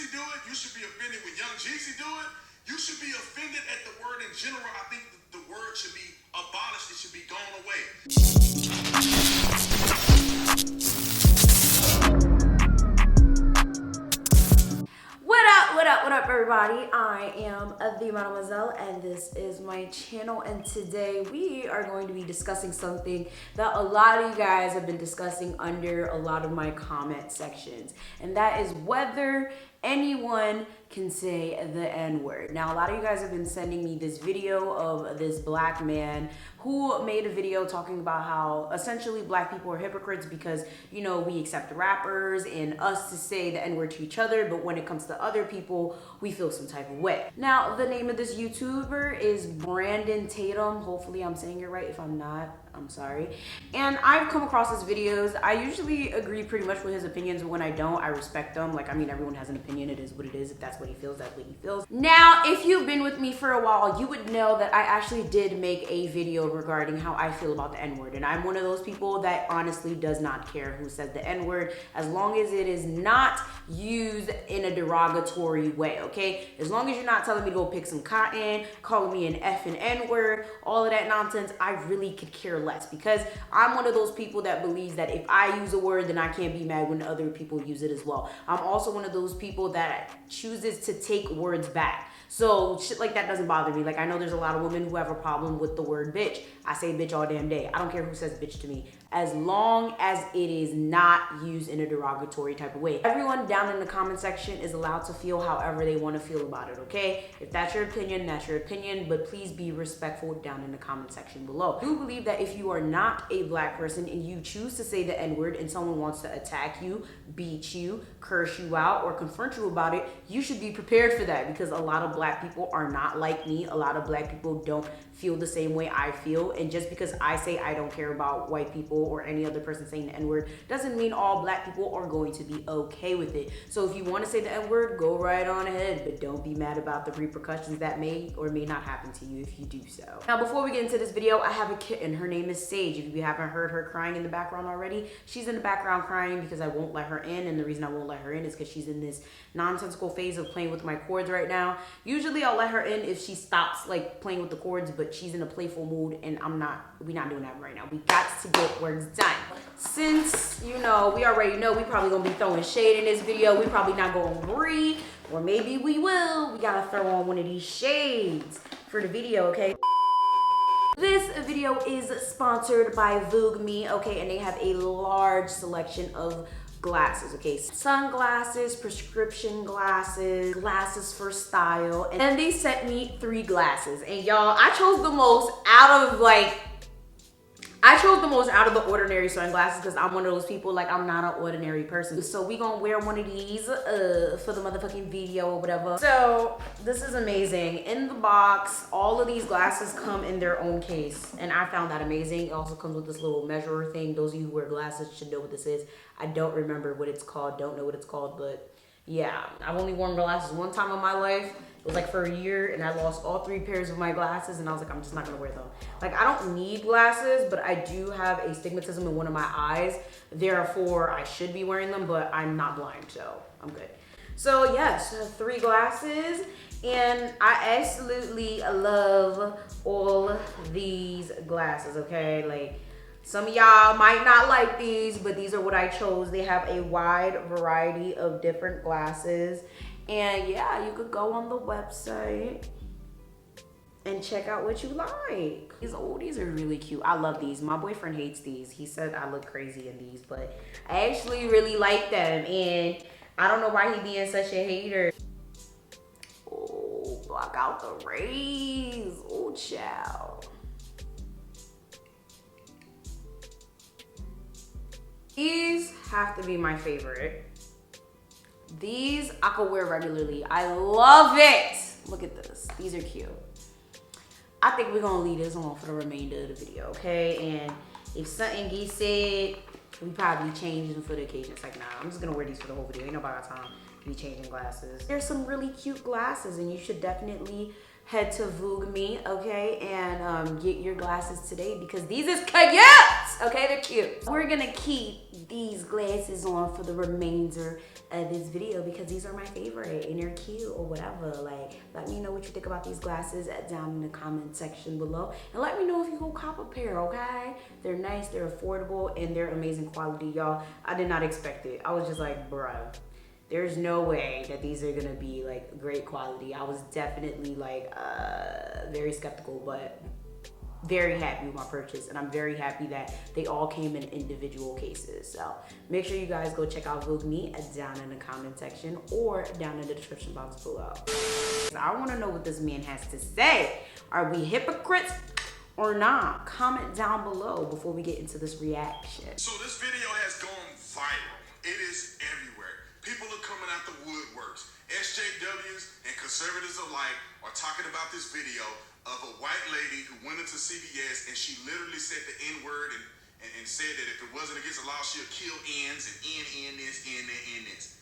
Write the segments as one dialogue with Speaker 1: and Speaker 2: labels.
Speaker 1: Currency do it, you should be offended when Young Jeezy do it. You should be offended at the word in general. I think the word should be abolished. It should be gone away.
Speaker 2: What up, everybody? I am the Mademoiselle, and this is my channel. And today we are going to be discussing something that a lot of you guys have been discussing under a lot of my comment sections, and that is whether anyone can say the N-word. Now, a lot of you guys have been sending me this video of this black man who made a video talking about how essentially black people are hypocrites because, you know, we accept rappers and us to say the N-word to each other, but when it comes to other people, we feel some type of way. Now, the name of this YouTuber is Brandon Tatum. Hopefully I'm saying it right. If I'm not, I'm sorry. And I've come across his videos. I usually agree pretty much with his opinions, but when I don't, I respect them. Like, I mean, everyone has an opinion. It is what it is. If that's what he feels, that's what he feels. Now, if you've been with me for a while, you would know that I actually did make a video regarding how I feel about the N-word. And I'm one of those people that honestly does not care who says the N-word, as long as it is not used in a derogatory way, okay? As long as you're not telling me to go pick some cotton, calling me an F and N-word, all of that nonsense, I really could care less, because I'm one of those people that believes that if I use a word, then I can't be mad when other people use it as well. I'm also one of those people that chooses to take words back. So shit like that doesn't bother me. Like, I know there's a lot of women who have a problem with the word bitch. I say bitch all damn day. I don't care who says bitch to me, as long as it is not used in a derogatory type of way. Everyone down in the comment section is allowed to feel however they want to feel about it, okay? If that's your opinion, that's your opinion, but please be respectful down in the comment section below. I do believe that if you are not a black person and you choose to say the N-word and someone wants to attack you, beat you, curse you out, or confront you about it, you should be prepared for that, because a lot of black people are not like me. A lot of black people don't feel the same way I feel, and just because I say I don't care about white people or any other person saying the N-word doesn't mean all black people are going to be okay with it. So if you want to say the N-word, go right on ahead, but don't be mad about the repercussions that may or may not happen to you if you do so. Now, before we get into this video, I have a kitten. Her name is Sage. If you haven't heard her crying in the background already, she's in the background crying because I won't let her in, and the reason I won't let her in is because she's in this nonsensical phase of playing with my cords right now. Usually I'll let her in if she stops like playing with the cords, but she's in a playful mood, and we're not doing that right now. We got to get work done. Since, you know, we already know we probably gonna be throwing shade in this video, we probably not gonna agree, or maybe we will. We gotta throw on one of these shades for the video, okay? This video is sponsored by VOOGUEME, okay, and they have a large selection of glasses, okay? Sunglasses, prescription glasses, glasses for style, and then they sent me 3 glasses. And y'all, I chose the most out of the ordinary sunglasses, because I'm one of those people, like, I'm not an ordinary person. So we gonna wear one of these for the motherfucking video or whatever. So this is amazing. In the box, all of these glasses come in their own case, and I found that amazing. It also comes with this little measurer thing. Those of you who wear glasses should know what this is. I don't remember what it's called, don't know what it's called, but yeah, I've only worn glasses one time in my life. It was like for a year, and I lost all 3 pairs of my glasses, and I was like, I'm just not gonna wear them. Like, I don't need glasses, but I do have astigmatism in one of my eyes. Therefore, I should be wearing them, but I'm not blind, so I'm good. So yes, 3 glasses, and I absolutely love all these glasses, okay? Like, some of y'all might not like these, but these are what I chose. They have a wide variety of different glasses. And yeah, you could go on the website and check out what you like. These are really cute. I love these. My boyfriend hates these. He said I look crazy in these, but I actually really like them. And I don't know why he being such a hater. Oh, block out the rays. Oh, child. These have to be my favorite. These I could wear regularly. I love it. Look at this. These are cute. I think we're gonna leave this on for the remainder of the video, okay? And if something gets said, we probably change them for the occasion. It's like, nah, I'm just gonna wear these for the whole video. Ain't nobody got time to be changing glasses. There's some really cute glasses, and you should definitely head to VOOGUEME, okay, and get your glasses today because these is cute, okay, they're cute. We're gonna keep these glasses on for the remainder of this video because these are my favorite and they're cute or whatever. Like, let me know what you think about these glasses down in the comment section below, and let me know if you go cop a pair, okay? They're nice, they're affordable, and they're amazing quality, y'all. I did not expect it. I was just like, bruh, there's no way that these are gonna be like great quality. I was definitely like very skeptical, but very happy with my purchase, and I'm very happy that they all came in individual cases. So make sure you guys go check out VOOGUEME down in the comment section or down in the description box below. I want to know what this man has to say. Are we hypocrites or not? Comment down below before we get into this reaction.
Speaker 1: So this video has gone viral. It is everywhere. People are coming out the woodworks. SJWs and conservatives alike are talking about this video of a white lady who went into CVS and she literally said the N-word and said that if it wasn't against the law, she'll kill N's and N this, N that, N this.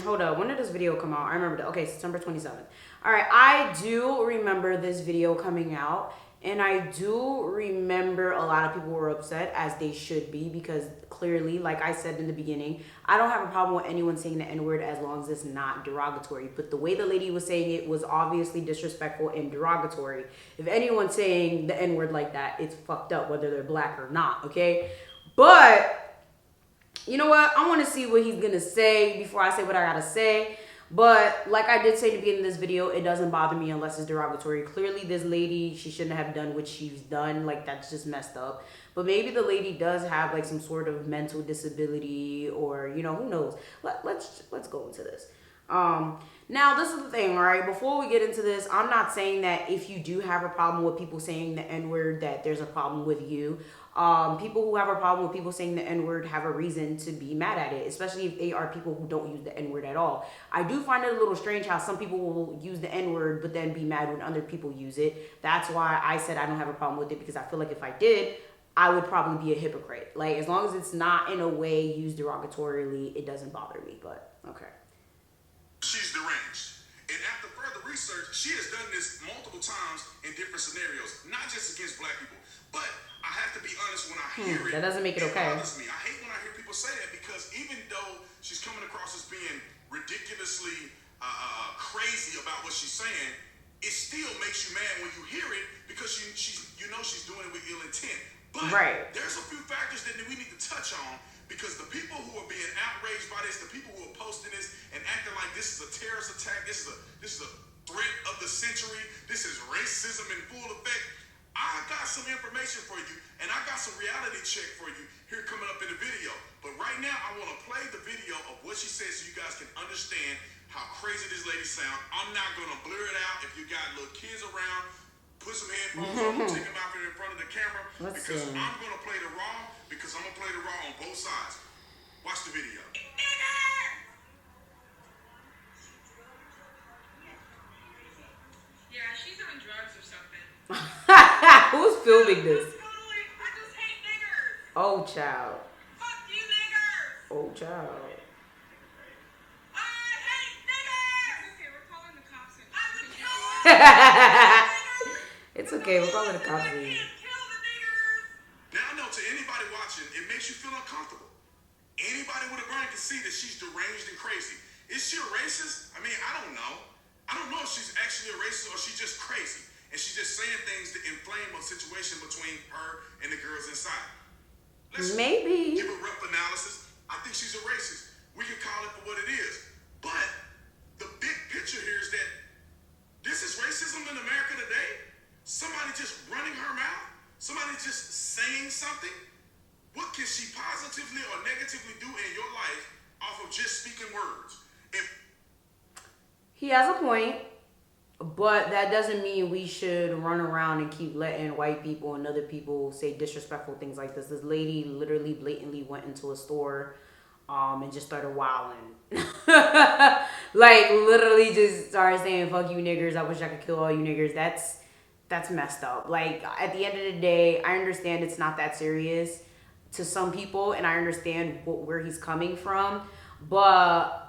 Speaker 2: Hold up, when did this video come out? I remember that. Okay, September 27th. All right, I do remember this video coming out. And I do remember a lot of people were upset, as they should be, because clearly, like I said in the beginning, I don't have a problem with anyone saying the N-word as long as it's not derogatory. But the way the lady was saying it was obviously disrespectful and derogatory. If anyone's saying the N-word like that, it's fucked up, whether they're black or not, okay? But, you know what? I want to see what he's going to say before I say what I got to say. But like I did say at the beginning of this video, it doesn't bother me unless it's derogatory. Clearly, this lady, she shouldn't have done what she's done. Like, that's just messed up. But maybe the lady does have like some sort of mental disability, or, you know, who knows. Let's go into this. Now, this is the thing, all right? Before we get into this, I'm not saying that if you do have a problem with people saying the N-word, that there's a problem with you. People who have a problem with people saying the N-word have a reason to be mad at it, especially if they are people who don't use the N-word at all. I do find it a little strange how some people will use the N-word but then be mad when other people use it. That's why I said I don't have a problem with it, because I feel like if I did, I would probably be a hypocrite. Like, as long as it's not in a way used derogatorily, it doesn't bother me, but okay.
Speaker 1: She's deranged. And after further research, she has done this multiple times in different scenarios, not just against black people. But I have to be honest, when I hear it,
Speaker 2: that doesn't make it okay.
Speaker 1: Bothers me. I hate when I hear people say that, because even though she's coming across as being ridiculously crazy about what she's saying, it still makes you mad when you hear it, because you know she's doing it with ill intent. But there's a few factors that we need to touch on, because the people who are being outraged by this, the people who are posting this and acting like this is a terrorist attack, this is a threat of the century, this is racism in full effect. I got some information for you, and I got some reality check for you here coming up in the video. But right now, I want to play the video of what she said so you guys can understand how crazy this lady sounds. I'm not going to blur it out. If you got little kids around, put some headphones on, take them out there in front of the camera, because I'm going to play the raw, because I'm going to play the raw on both sides. Watch the video.
Speaker 3: Yeah, she's on drugs or something.
Speaker 2: Who's filming this?
Speaker 3: I just hate niggers.
Speaker 2: Oh, child.
Speaker 3: Fuck you, niggers.
Speaker 2: Oh, child.
Speaker 3: I hate niggers. Okay, we're calling the cops. I would kill them.
Speaker 2: It's okay, we're calling the cops.
Speaker 3: I can't kill the niggers.
Speaker 1: Now, I know to anybody watching, it makes you feel uncomfortable. Anybody with a brain can see that she's deranged and crazy. Is she a racist? I mean, I don't know. I don't know if she's actually a racist or she's just crazy. And she's just saying things to inflame a situation between her and the girls inside. Let's
Speaker 2: maybe
Speaker 1: give a rough analysis. I think she's a racist. We can call it for what it is. But the big picture here is that this is racism in America today. Somebody just running her mouth. Somebody just saying something. What can she positively or negatively do in your life off of just speaking words?
Speaker 2: He has a point, but that doesn't mean we should run around and keep letting white people and other people say disrespectful things like this. This lady literally blatantly went into a store and just started wilding. Like, literally just started saying, fuck you niggers, I wish I could kill all you niggers. That's messed up. Like, at the end of the day, I understand it's not that serious to some people, and I understand where he's coming from, but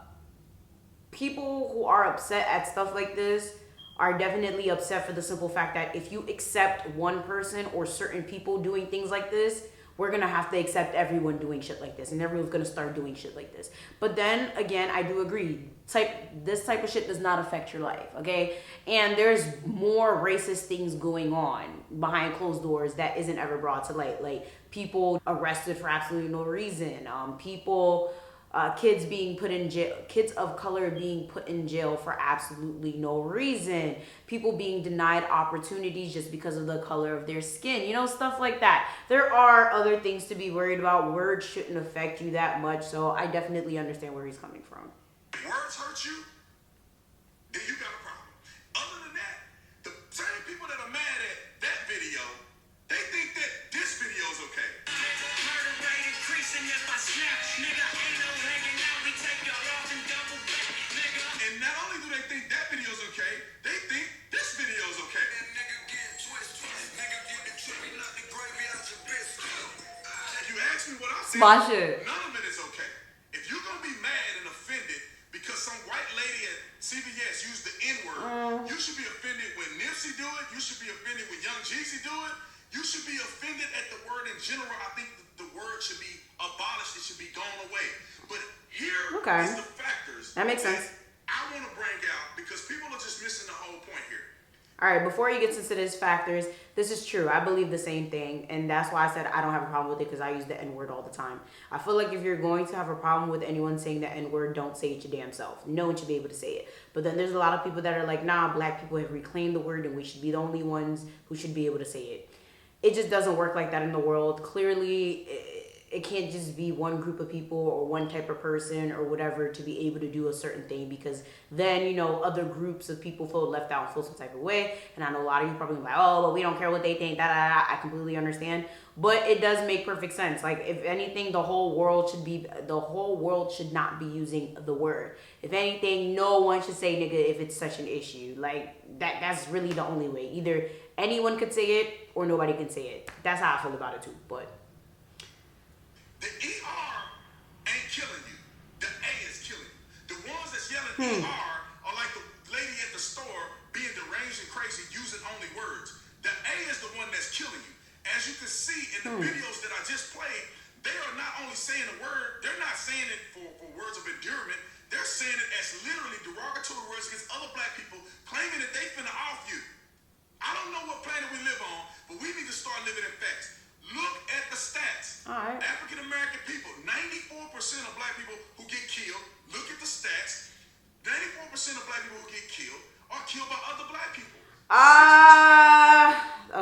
Speaker 2: people who are upset at stuff like this are definitely upset for the simple fact that if you accept one person or certain people doing things like this, we're gonna have to accept everyone doing shit like this, and everyone's gonna start doing shit like this. But then again, I do agree, this type of shit does not affect your life, okay? And there's more racist things going on behind closed doors that isn't ever brought to light, like people arrested for absolutely no reason, kids being put in jail, kids of color being put in jail for absolutely no reason, people being denied opportunities just because of the color of their skin, you know, stuff like that. There are other things to be worried about. Words shouldn't affect you that much, so I definitely understand where he's coming from.
Speaker 1: Words hurt you, then you got a problem. Other than that, the same people that are mad at that video, they think that this video is okay. Murder rate increasing if I snap, nigga. Ain't no hanging out, we take y'all off and double back, nigga. And not only do they think that video's okay, they think this video's okay. That nigga getting twisted, nigga getting trippy, not the gravy out your biscuit. If you ask me what I said, none of it is okay. If you're gonna be mad and offended because some white lady at CBS used the N-word, you should be offended when Nipsey do it. You should be offended when Young Jeezy do it. You should be offended at the word in general. I think the word should be abolished. It should be gone away. But here is the factors
Speaker 2: that makes sense.
Speaker 1: I want to bring out because people are just missing the whole point here.
Speaker 2: All right, before he gets into this factors, this is true. I believe the same thing, and that's why I said I don't have a problem with it, because I use the N-word all the time. I feel like if you're going to have a problem with anyone saying the N-word, don't say it your damn self. No one should be able to say it. But then there's a lot of people that are like, nah, black people have reclaimed the word, and we should be the only ones who should be able to say it. It just doesn't work like that in the world. Clearly, it can't just be one group of people or one type of person or whatever to be able to do a certain thing, because then, you know, other groups of people feel left out and feel some type of way. And I know a lot of you probably like, oh, but we don't care what they think, I completely understand. But it does make perfect sense. Like, if anything, the whole world should not be using the word. If anything, no one should say nigga if it's such an issue. Like, that's really the only way. Either anyone could say it or nobody can say it. That's how I feel about it too. But
Speaker 1: the ER ain't killing you. The A is killing you. The ones that's yelling ER are like the lady at the store being deranged and crazy using only words. The A is the one that's killing you. As you can see in the videos that I just played, they are not only saying the word, they're not saying it for words of endearment. They're saying it as literally derogatory words against other black people, claiming that they finna off you. I don't know what planet we live on, but we need to start living in facts. Look at the stats.
Speaker 2: All right.
Speaker 1: African American people, 94% of black people who get killed, look at the stats, 94% of black people who get killed are killed by other black people.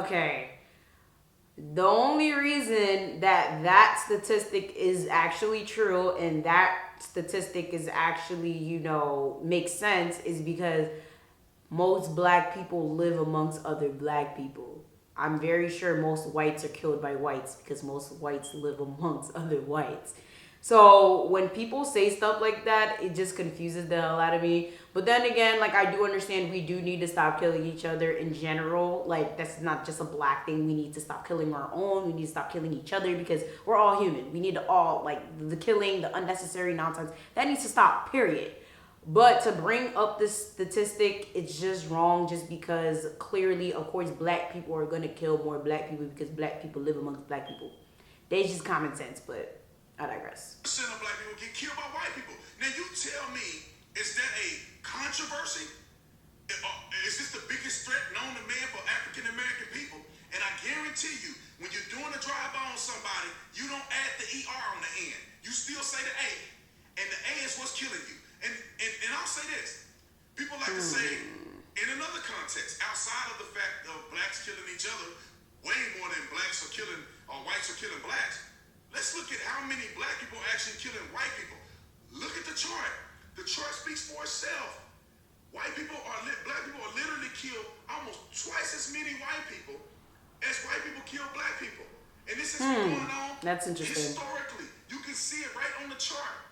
Speaker 2: Okay. The only reason that statistic is actually true and that statistic is actually, you know, makes sense is because most black people live amongst other black people. I'm very sure most whites are killed by whites because most whites live amongst other whites. So when people say stuff like that, it just confuses the hell out of me. But then again, like, I do understand we do need to stop killing each other in general. Like, that's not just a black thing. We need to stop killing our own. We need to stop killing each other because we're all human. We need to all, like, the killing, the unnecessary nonsense, that needs to stop, period. But to bring up this statistic, it's just wrong just because clearly, of course, black people are going to kill more black people because black people live amongst black people. That's just common sense, but I digress.
Speaker 1: Percent of black people get killed by white people. Now you tell me, is that a controversy? Is this the biggest threat known to man for African American people? And I guarantee you, when you're doing a drive-by on somebody, you don't add the ER on the end. You still say the A, and the A is what's killing you. And I'll say this. People like to say, in another context, outside of the fact of blacks killing each other, way more than blacks are killing, or whites are killing blacks, let's look at how many black people are actually killing white people. Look at the chart. The chart speaks for itself. Black people are literally killed almost twice as many white people as white people kill black people. And this has been going on.
Speaker 2: That's interesting.
Speaker 1: Historically. You can see it right on the chart.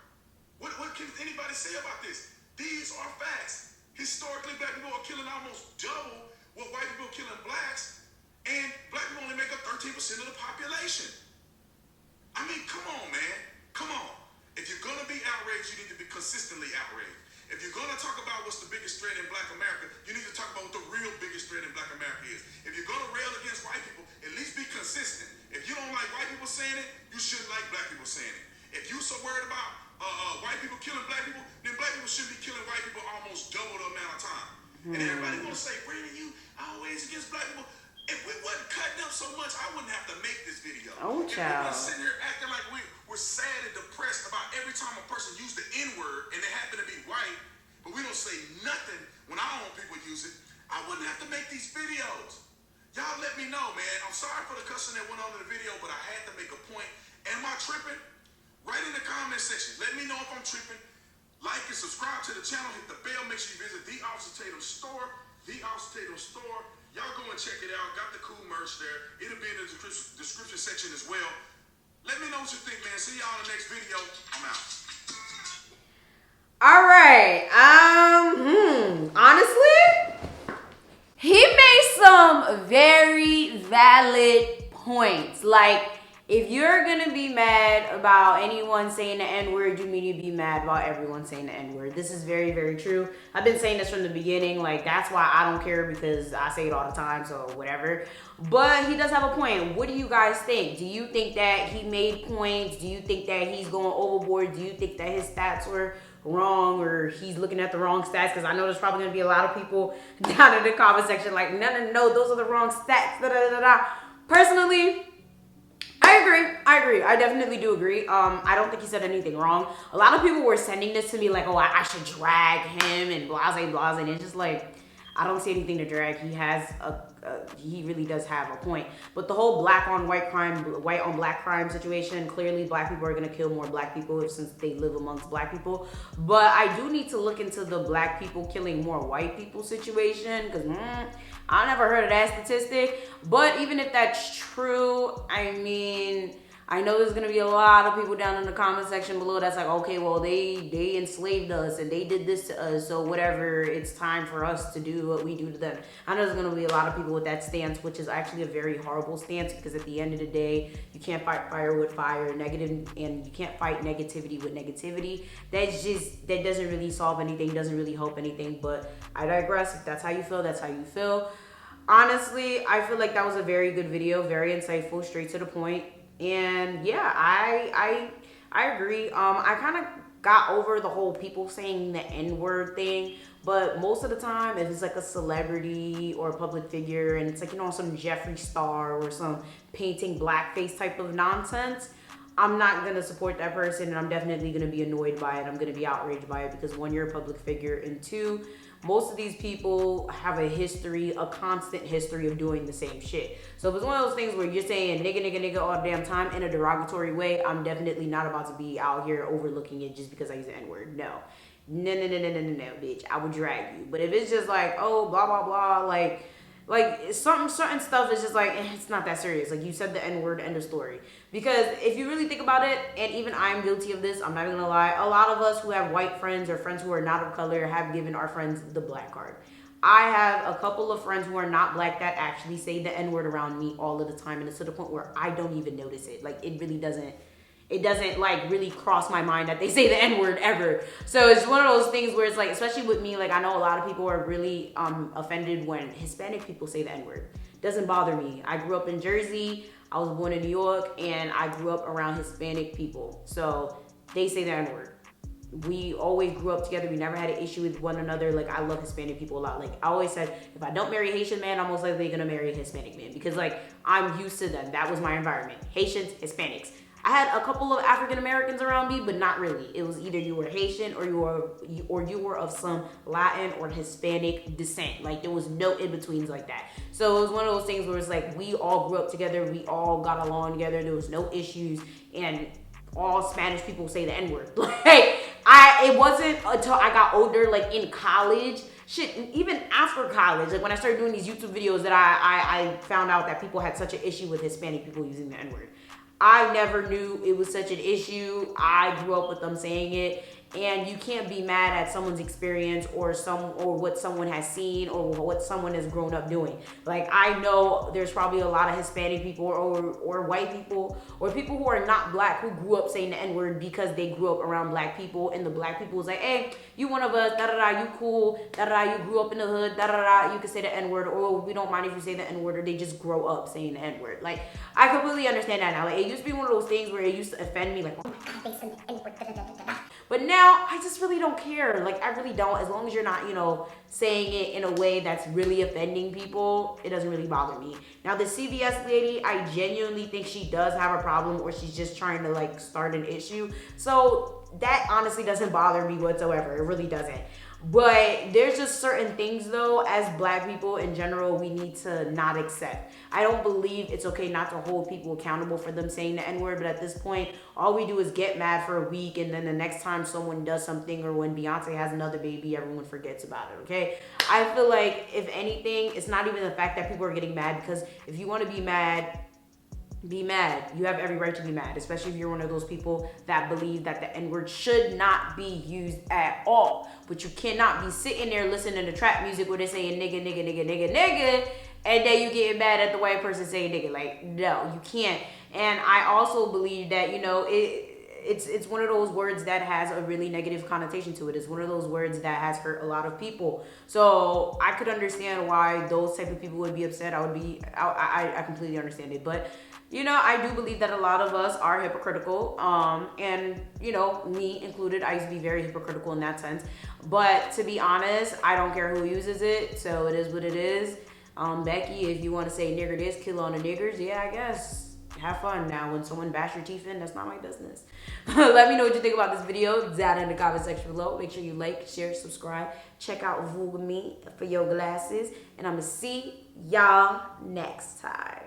Speaker 1: What can anybody say about this? These are facts. Historically, black people are killing almost double what white people are killing blacks, and black people only make up 13% of the population. I mean, come on, man. Come on. If you're going to be outraged, you need to be consistently outraged. If you're gonna talk about what's the biggest threat in Black America, you need to talk about what the real biggest threat in Black America is. If you're gonna rail against white people, at least be consistent. If you don't like white people saying it, you shouldn't like black people saying it. If you're so worried about white people killing black people, then black people should be killing white people almost double the amount of time. And everybody gonna say, Brandon, you always against black people. If we wasn't cutting up so much, I wouldn't have to make this video.
Speaker 2: Oh,
Speaker 1: if
Speaker 2: child.
Speaker 1: we were sitting here acting like we're sad and depressed about every time a person used the N-word and they happen to be white, but we don't say nothing when our own people use it, I wouldn't have to make these videos. Y'all let me know, man. I'm sorry for the cussing that went on in the video, but I had to make a point. Am I tripping? Write in the comment section. Let me know if I'm tripping. Like and subscribe to the channel. Hit the bell. Make sure you visit The Officer Tatum store. The Officer Tatum store. Y'all go and check it out. Got the cool merch there. It'll be in the description section as well. Let me know what you think, man. See y'all in the next video. I'm out.
Speaker 2: All right. Honestly, he made some very valid points. Like, if you're gonna be mad about anyone saying the N-word, you mean you'd be mad about everyone saying the N-word. This is very, very true. I've been saying this from the beginning. Like, that's why I don't care, because I say it all the time, so whatever. But he does have a point. What do you guys think? Do you think that he made points? Do you think that he's going overboard? Do you think that his stats were wrong, or he's looking at the wrong stats? Because I know there's probably gonna be a lot of people down in the comment section like, no, those are the wrong stats. Personally, I agree. I definitely do agree. I don't think he said anything wrong. A lot of people were sending this to me like, oh, I should drag him and blase. And it's just like, I don't see anything to drag. He really does have a point. But the whole black on white crime, white on black crime situation, clearly black people are gonna kill more black people since they live amongst black people. But I do need to look into the black people killing more white people situation, because I never heard of that statistic. But even if that's true, I mean, I know there's gonna be a lot of people down in the comment section below that's like, okay, well, they enslaved us and they did this to us, so whatever, it's time for us to do what we do to them. I know there's gonna be a lot of people with that stance, which is actually a very horrible stance, because at the end of the day, you can't fight fire with fire, and you can't fight negativity with negativity. That doesn't really solve anything, doesn't really help anything. But I digress. If that's how you feel, that's how you feel. Honestly, I feel like that was a very good video, very insightful, straight to the point. And yeah, I agree. I kind of got over the whole people saying the N-word thing, but most of the time, if it's like a celebrity or a public figure and it's like, you know, some Jeffree Star or some painting blackface type of nonsense, I'm not gonna support that person, and I'm definitely gonna be annoyed by it. I'm gonna be outraged by it, because one, you're a public figure, and two, most of these people have a constant history of doing the same shit. So if it's one of those things where you're saying nigga all the damn time in a derogatory way, I'm definitely not about to be out here overlooking it just because I use the N-word. No, bitch, I would drag you. But if it's just like, oh, blah, blah, blah, like certain stuff is just like, it's not that serious. Like, you said the N-word, end of story. Because if you really think about it, and even I'm guilty of this, I'm not even gonna lie, a lot of us who have white friends or friends who are not of color have given our friends the black card. I have a couple of friends who are not black that actually say the N-word around me all of the time, and it's to the point where I don't even notice it. Like, it really doesn't like really cross my mind that they say the N-word ever. So it's one of those things where it's like, especially with me, like, I know a lot of people are really offended when Hispanic people say the N-word. Doesn't bother me. I grew up in Jersey, I was born in New York, and I grew up around Hispanic people. So they say the N-word. We always grew up together. We never had an issue with one another. Like, I love Hispanic people a lot. Like, I always said, if I don't marry a Haitian man, I'm most likely gonna marry a Hispanic man, because like, I'm used to them. That was my environment. Haitians, Hispanics. I had a couple of African Americans around me, but not really. It was either you were Haitian or you were of some Latin or Hispanic descent. Like, there was no in-betweens like that. So it was one of those things where it's like, we all grew up together, we all got along together, there was no issues, and all Spanish people say the N-word. Like, it wasn't until I got older, like in college, shit, even after college, like when I started doing these YouTube videos, that I found out that people had such an issue with Hispanic people using the N-word. I never knew it was such an issue. I grew up with them saying it, and you can't be mad at someone's experience or what someone has seen or what someone has grown up doing. Like, I know there's probably a lot of Hispanic people or white people or people who are not black who grew up saying the N-word because they grew up around black people, and the black people was like, hey, you one of us, da-da-da, you cool, da-da-da, you grew up in the hood, da-da-da, you can say the N-word, or we don't mind if you say the N-word, or they just grow up saying the N-word. Like, I completely understand that now. Like, it used to be one of those things where it used to offend me, like, but now I just really don't care. Like, I really don't. As long as you're not, you know, saying it in a way that's really offending people, it doesn't really bother me. Now, the CVS lady, I genuinely think she does have a problem, or she's just trying to like start an issue. So that honestly doesn't bother me whatsoever. It really doesn't. But there's just certain things though, as black people in general, we need to not accept. I don't believe it's okay not to hold people accountable for them saying the N-word, but at this point, all we do is get mad for a week, and then the next time someone does something, or when Beyonce has another baby, everyone forgets about it, okay? I feel like, if anything, it's not even the fact that people are getting mad, because if you want to be mad, be mad. You have every right to be mad, especially if you're one of those people that believe that the N-word should not be used at all. But you cannot be sitting there listening to trap music where they saying nigga, nigga, nigga, nigga, nigga, and then you getting mad at the white person saying nigga. Like, no, you can't. And I also believe that, you know, it's one of those words that has a really negative connotation to it. It's one of those words that has hurt a lot of people. So I could understand why those type of people would be upset. I completely understand it. But you know, I do believe that a lot of us are hypocritical, and, you know, me included, I used to be very hypocritical in that sense. But to be honest, I don't care who uses it, so it is what it is. Becky, if you want to say nigger this, kill on the niggers, yeah, I guess. Have fun. Now, when someone bash your teeth in, that's not my business. Let me know what you think about this video down in the comment section below. Make sure you like, share, subscribe. Check out VOOGUEME for your glasses. And I'm going to see y'all next time.